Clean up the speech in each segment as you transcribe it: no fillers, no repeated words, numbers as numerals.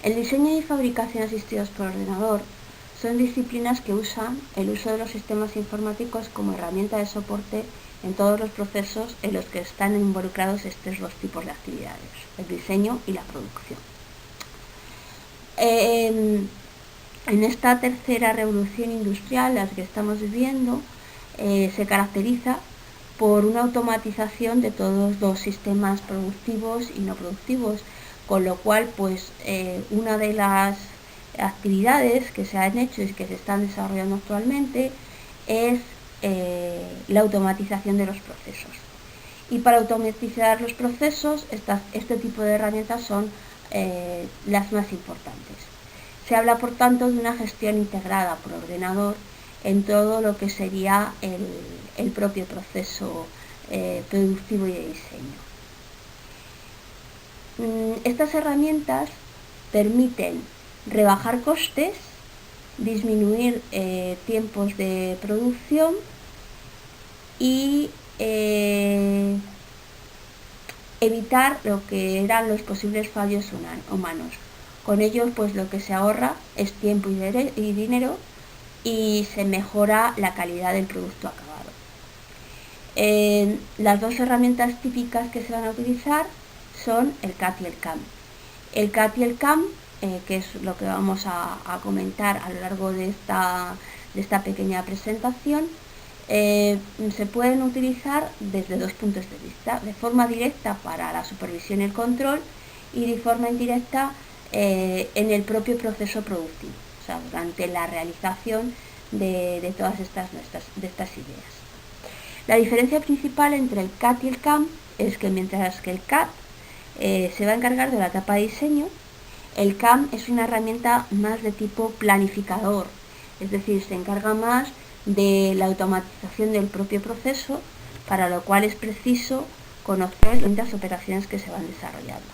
El diseño y fabricación asistidos por ordenador son disciplinas que usan el uso de los sistemas informáticos como herramienta de soporte en todos los procesos en los que están involucrados estos dos tipos de actividades, el diseño y la producción. En esta tercera revolución industrial, la que estamos viviendo, se caracteriza por una automatización de todos los sistemas productivos y no productivos, con lo cual pues una de las actividades que se han hecho y que se están desarrollando actualmente es la automatización de los procesos. Y para automatizar los procesos, este tipo de herramientas son las más importantes. Se habla, por tanto, de una gestión integrada por ordenador en todo lo que sería el propio proceso productivo y de diseño. Estas herramientas permiten rebajar costes, disminuir tiempos de producción y evitar lo que eran los posibles fallos humanos. Con ello, pues lo que se ahorra es tiempo y dinero y se mejora la calidad del producto acabado. Las dos herramientas típicas que se van a utilizar son el CAD y el CAM. El CAD y el CAM, que es lo que vamos a comentar a lo largo de esta pequeña presentación, se pueden utilizar desde dos puntos de vista: de forma directa para la supervisión y el control, y de forma indirecta en el propio proceso productivo, o sea, durante la realización de todas estas ideas. La diferencia principal entre el CAD y el CAM es que mientras que el CAD se va a encargar de la etapa de diseño, el CAM es una herramienta más de tipo planificador, es decir, se encarga más de la automatización del propio proceso, para lo cual es preciso conocer las distintas operaciones que se van desarrollando.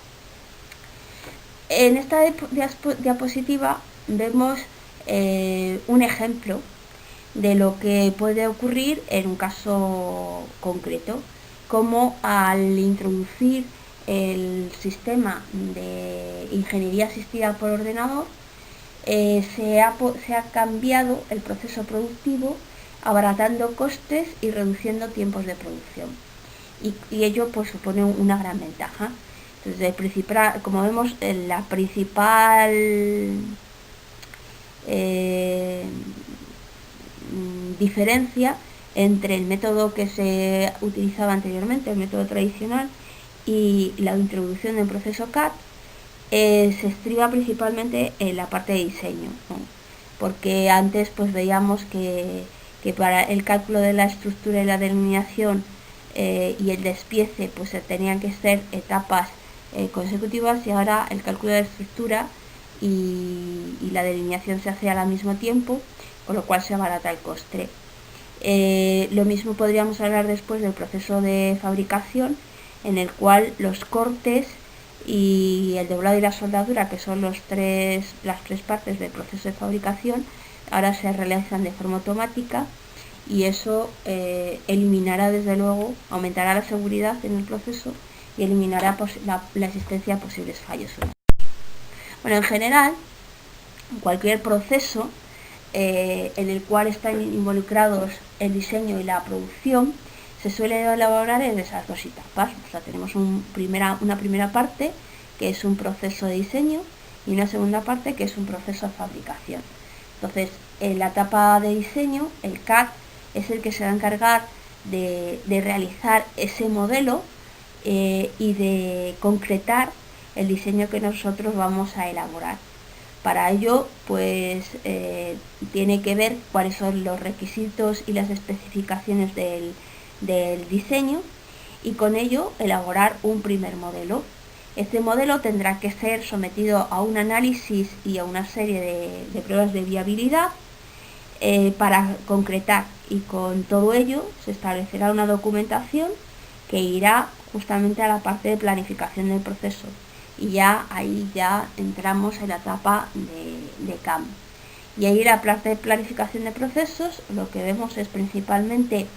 En esta diapositiva vemos un ejemplo de lo que puede ocurrir en un caso concreto, como al introducir el sistema de ingeniería asistida por ordenador se ha cambiado el proceso productivo, abaratando costes y reduciendo tiempos de producción, y ello pues supone una gran ventaja. Entonces, como vemos, la principal diferencia entre el método que se utilizaba anteriormente, el método tradicional, y la introducción del proceso CAD se estriba principalmente en la parte de diseño, ¿no? Porque antes pues veíamos que para el cálculo de la estructura y la delineación y el despiece pues tenían que ser etapas consecutivas, y ahora el cálculo de la estructura y la delineación se hace al mismo tiempo, con lo cual se abarata el coste. Lo mismo podríamos hablar después del proceso de fabricación, en el cual los cortes y el doblado y la soldadura, que son las tres partes del proceso de fabricación, ahora se realizan de forma automática, y eso eliminará, desde luego, aumentará la seguridad en el proceso y eliminará la existencia de posibles fallos. Bueno, en general, cualquier proceso en el cual están involucrados el diseño y la producción se suele elaborar en esas dos etapas. O sea, tenemos una primera parte, que es un proceso de diseño, y una segunda parte, que es un proceso de fabricación. Entonces, en la etapa de diseño, el CAD es el que se va a encargar de realizar ese modelo y de concretar el diseño que nosotros vamos a elaborar. Para ello, pues tiene que ver cuáles son los requisitos y las especificaciones del diseño, y con ello elaborar un primer modelo. Este modelo tendrá que ser sometido a un análisis y a una serie de pruebas de viabilidad para concretar, y con todo ello se establecerá una documentación que irá justamente a la parte de planificación del proceso, y ahí entramos en la etapa de CAM. Y ahí la parte de planificación de procesos, lo que vemos es principalmente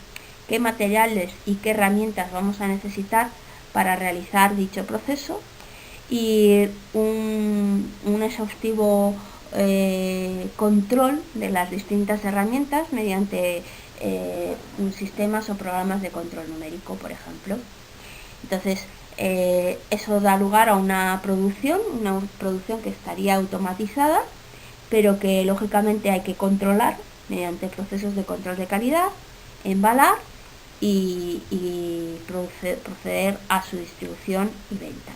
qué materiales y qué herramientas vamos a necesitar para realizar dicho proceso, y un exhaustivo control de las distintas herramientas mediante sistemas o programas de control numérico, por ejemplo. Entonces, eso da lugar a una producción que estaría automatizada, pero que lógicamente hay que controlar mediante procesos de control de calidad, embalar y proceder a su distribución y venta.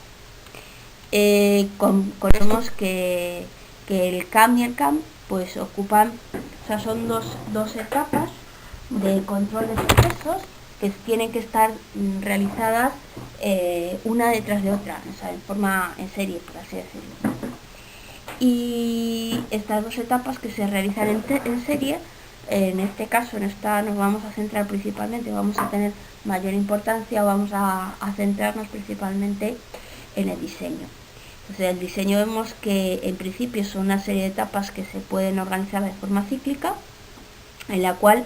Conocemos que el CAM y el CAM pues ocupan, o sea, son dos etapas de control de procesos que tienen que estar realizadas una detrás de otra, o sea, en serie, por así decirlo. Y estas dos etapas que se realizan en serie, en este caso, nos vamos a centrar principalmente, vamos a tener mayor importancia, vamos a centrarnos principalmente en el diseño. Entonces, el diseño vemos que en principio son una serie de etapas que se pueden organizar de forma cíclica, en la cual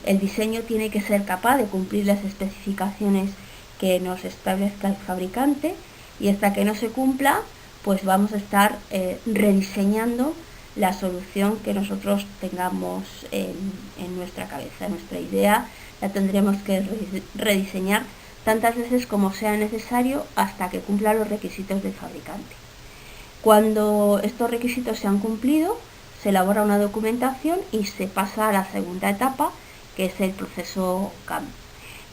el diseño tiene que ser capaz de cumplir las especificaciones que nos establezca el fabricante, y hasta que no se cumpla, pues vamos a estar rediseñando la solución que nosotros tengamos en nuestra cabeza. Nuestra idea la tendremos que rediseñar tantas veces como sea necesario hasta que cumpla los requisitos del fabricante. Cuando estos requisitos se han cumplido, se elabora una documentación y se pasa a la segunda etapa, que es el proceso CAM.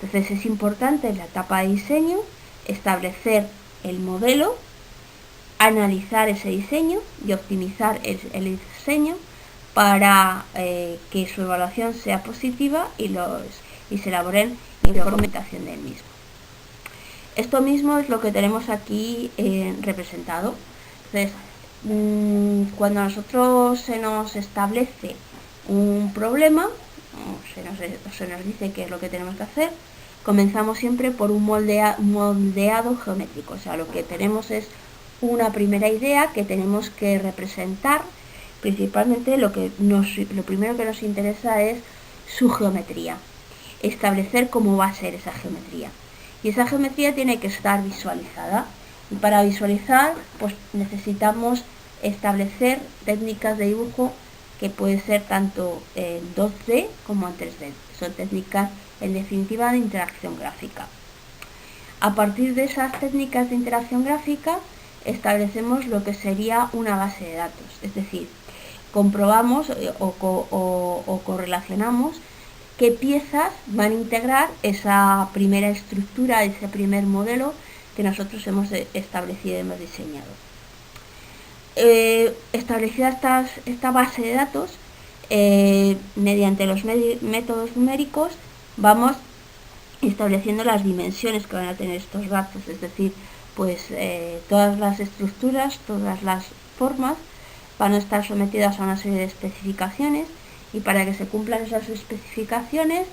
Entonces es importante en la etapa de diseño establecer el modelo, analizar ese diseño y optimizar el diseño para que su evaluación sea positiva y se elaboren documentación del mismo. Esto mismo es lo que tenemos aquí representado. Entonces, cuando a nosotros se nos establece un problema, o se nos dice qué es lo que tenemos que hacer, comenzamos siempre por un moldeado geométrico. O sea, lo que tenemos es una primera idea que tenemos que representar. Principalmente lo primero que nos interesa es su geometría, establecer cómo va a ser esa geometría. Y esa geometría tiene que estar visualizada. Y para visualizar, pues necesitamos establecer técnicas de dibujo que pueden ser tanto en 2D como en 3D. Son técnicas, en definitiva, de interacción gráfica. A partir de esas técnicas de interacción gráfica, establecemos lo que sería una base de datos. Es decir, comprobamos o correlacionamos qué piezas van a integrar esa primera estructura, ese primer modelo que nosotros hemos establecido y hemos diseñado. Establecida esta base de datos, mediante los métodos numéricos vamos estableciendo las dimensiones que van a tener estos datos, es decir, pues todas las estructuras, todas las formas van a estar sometidas a una serie de especificaciones, y para que se cumplan esas especificaciones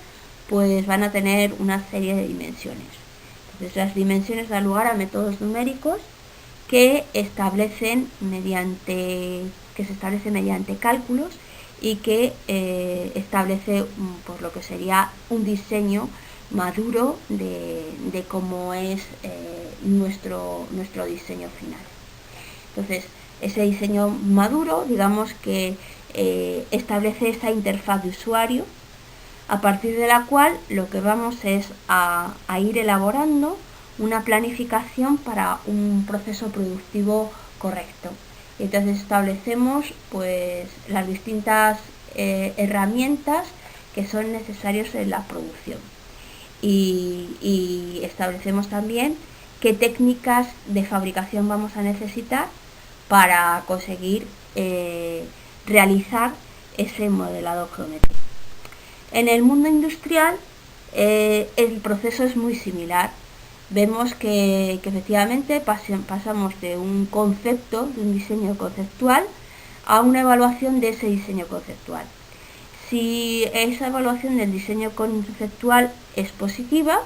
pues van a tener una serie de dimensiones. Entonces las dimensiones dan lugar a métodos numéricos que se establecen mediante cálculos y que establece pues, lo que sería un diseño maduro de cómo es nuestro diseño final. Entonces, ese diseño maduro, digamos que establece esa interfaz de usuario, a partir de la cual lo que vamos es a ir elaborando una planificación para un proceso productivo correcto. Y entonces establecemos pues las distintas herramientas que son necesarias en la producción. Y establecemos también qué técnicas de fabricación vamos a necesitar para conseguir realizar ese modelado geométrico. En el mundo industrial el proceso es muy similar. Vemos que efectivamente pasamos de un concepto, de un diseño conceptual, a una evaluación de ese diseño conceptual. Si esa evaluación del diseño conceptual es positiva,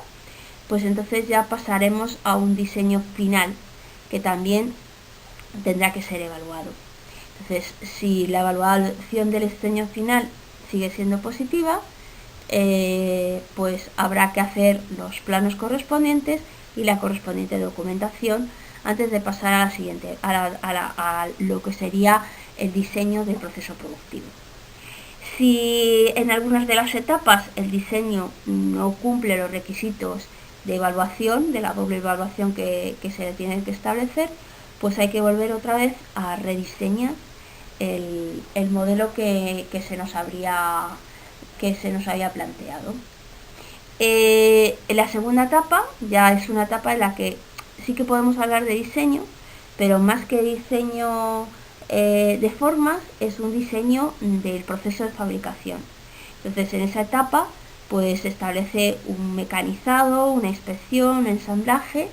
pues entonces ya pasaremos a un diseño final que también tendrá que ser evaluado. Entonces, si la evaluación del diseño final sigue siendo positiva, pues habrá que hacer los planos correspondientes y la correspondiente documentación antes de pasar a la siguiente, a lo que sería el diseño del proceso productivo. Si en algunas de las etapas el diseño no cumple los requisitos de evaluación, de la doble evaluación que se le tiene que establecer, pues hay que volver otra vez a rediseñar el modelo que se nos había planteado. La segunda etapa ya es una etapa en la que sí que podemos hablar de diseño, pero más que diseño de formas, es un diseño del proceso de fabricación. Entonces, en esa etapa pues se establece un mecanizado, una inspección, un ensamblaje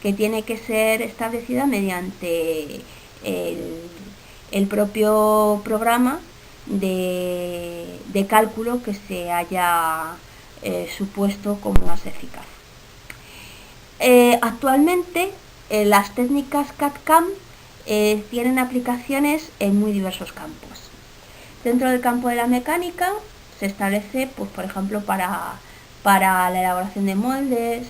que tiene que ser establecida mediante el propio programa de cálculo que se haya supuesto como más eficaz. Actualmente las técnicas CAD/CAM tienen aplicaciones en muy diversos campos. Dentro del campo de la mecánica se establece, pues, por ejemplo, para la elaboración de moldes,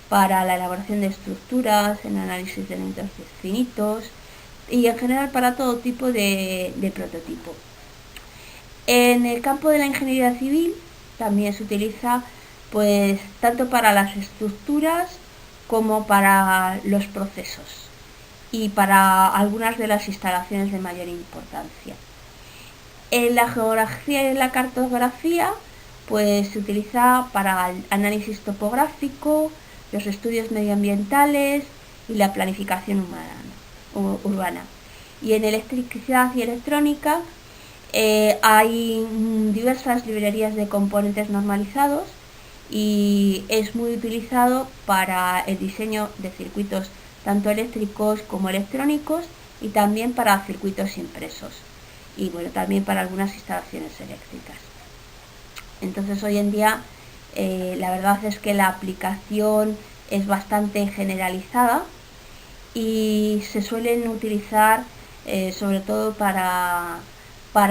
para la elaboración de estructuras, en análisis de elementos finitos y en general para todo tipo de prototipo. En el campo de la ingeniería civil también se utiliza, pues, tanto para las estructuras como para los procesos y para algunas de las instalaciones de mayor importancia. En la geografía y en la cartografía pues se utiliza para el análisis topográfico, los estudios medioambientales y la planificación urbana. Y en electricidad y electrónica hay diversas librerías de componentes normalizados y es muy utilizado para el diseño de circuitos tanto eléctricos como electrónicos y también para circuitos impresos y bueno, también para algunas instalaciones eléctricas. Entonces hoy en día la verdad es que la aplicación es bastante generalizada y se suelen utilizar sobre todo para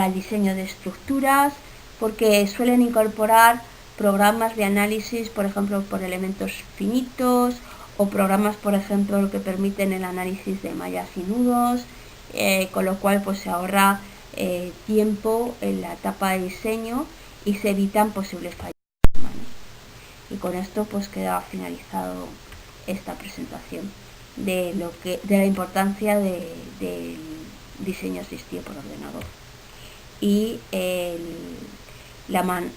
el diseño de estructuras, porque suelen incorporar programas de análisis, por ejemplo, por elementos finitos, o programas, por ejemplo, que permiten el análisis de mallas y nudos, con lo cual pues se ahorra tiempo en la etapa de diseño y se evitan posibles fallos humanos. Y con esto pues queda finalizado esta presentación de la importancia del diseño asistido por ordenador y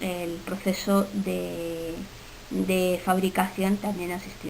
el proceso de fabricación también asistido.